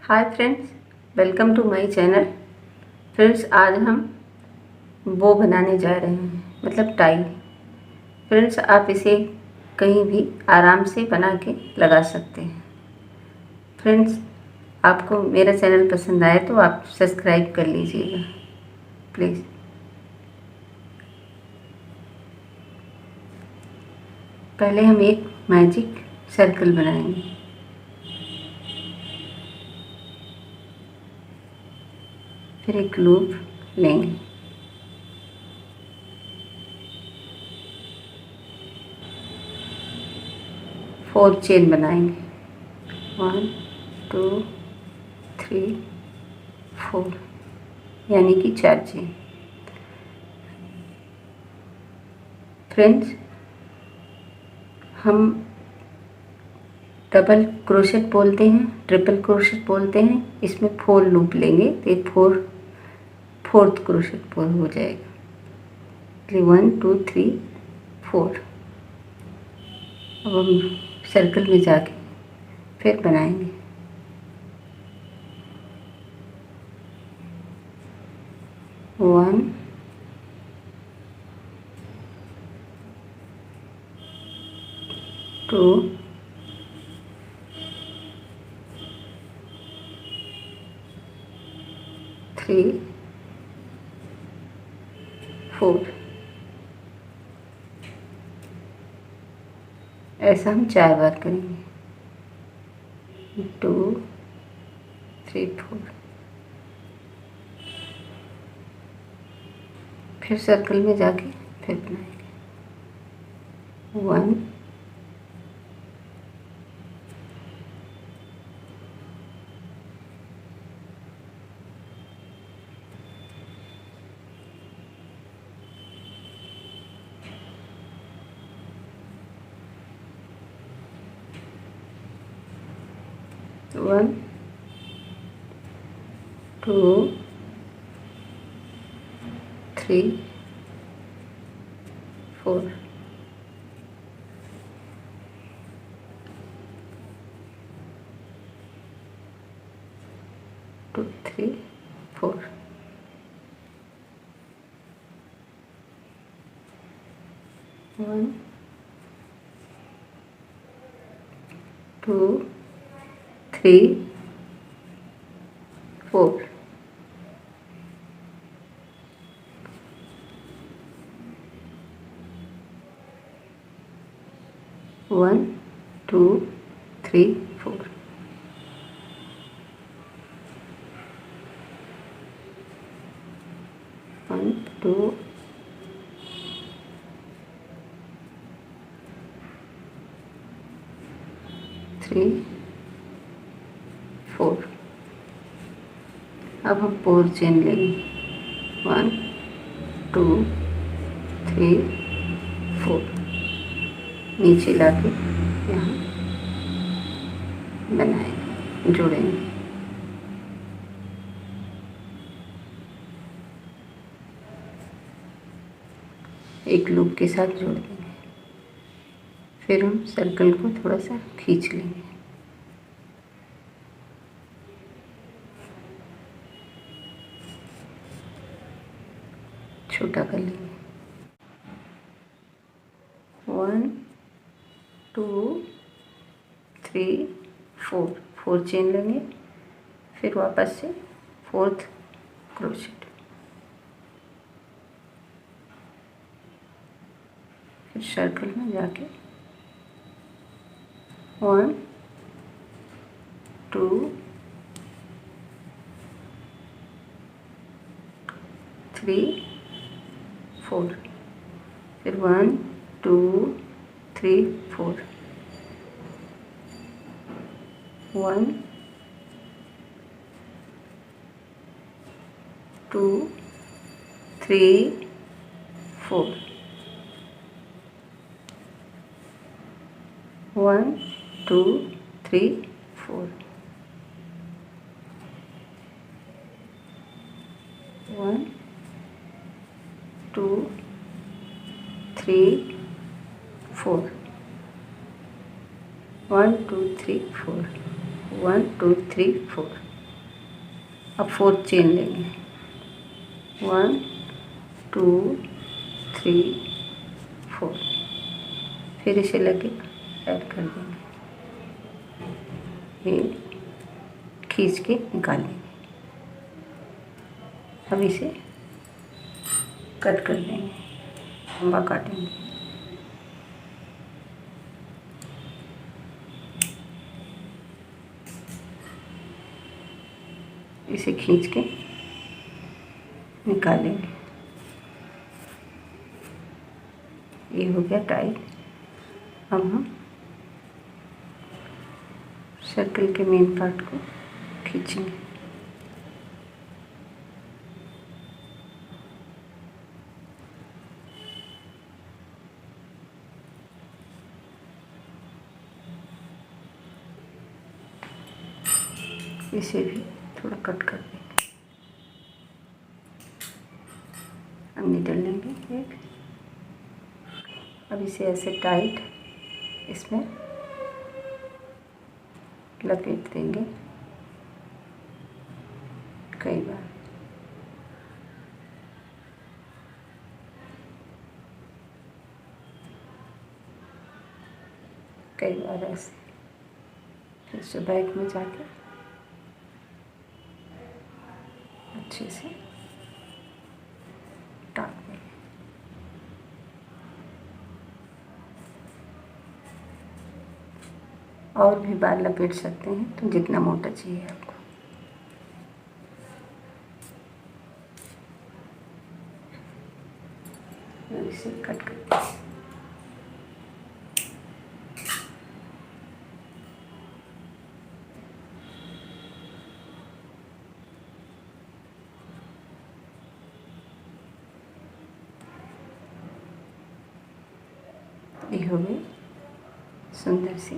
Hi friends, welcome to my channel. Friends, आज हम बो बनाने जा रहे हैं, मतलब टाई। फ्रेंड्स, आप इसे कहीं भी आराम से बना के लगा सकते हैं। फ्रेंड्स, आपको मेरा चैनल पसंद आए तो आप सब्सक्राइब कर लीजिएगा प्लीज़। पहले हम एक मैजिक सर्कल बनाएंगे। फिर एक लूप लेंगे। फोर चेन बनाएंगे। 1 2 3 4, यानी कि 4 चेन। फ्रेंड्स, हम डबल क्रोशेट बोलते हैं, ट्रिपल क्रोशेट बोलते हैं। इसमें 4 लूप लेंगे तो एक फोर्थ क्रोशेट हो जाएगा। 1 2 3 4। अब हम सर्कल में जाके फिर बनाएंगे। वन, 2 3 4। ऐसा हम 4 बार करेंगे। 2 3 4। फिर सर्कल में जाके फिर बनाएंगे। 1 1 2 3 4। 2 3 4। 1 2 3 4। 1 2 3 4। 1 2 3 4। अब हम 4 चेन लेंगे। 1 2 3 4। नीचे लाके यहाँ बनाएंगे, जोड़ेंगे। एक लूप के साथ जोड़ देंगे। फिर हम सर्कल को थोड़ा सा खींच लेंगे। छोटा कर लेंगे। 1 2 3 4। 4 चेन लेंगे। फिर वापस से फोर्थ क्रोशेट। फिर सर्कल में जाके 1 2 3 4। फिर 1 2 3 4। 1 2 3 4। 1 2 3 4। 1 2 3 4। 1 2 3 4। 1 2 3 4। अब 4th चेन लेंगे, 1 2 3 4, फिर इसे लगे ऐड कर देंगे, ये खींच के निकालेंगे। अब इसे कट कर देंगे, लंबा काटेंगे। इसे खींच के निकालेंगे। ये हो गया टाइट। अब हम सर्कल के मेन पार्ट को खींचेंगे। इसे भी थोड़ा कट कर देंगे। अब नीडल लेंगे एक, अब इसे ऐसे टाइट इसमें लपेट देंगे कई बार। ऐसे फिर से बैक में जाके अच्छे से टाक देंगे। और भी बार लपेट सकते हैं, तो जितना मोटा चाहिए आपको। इसे कट करते हैं। ये हो गई सुंदर सी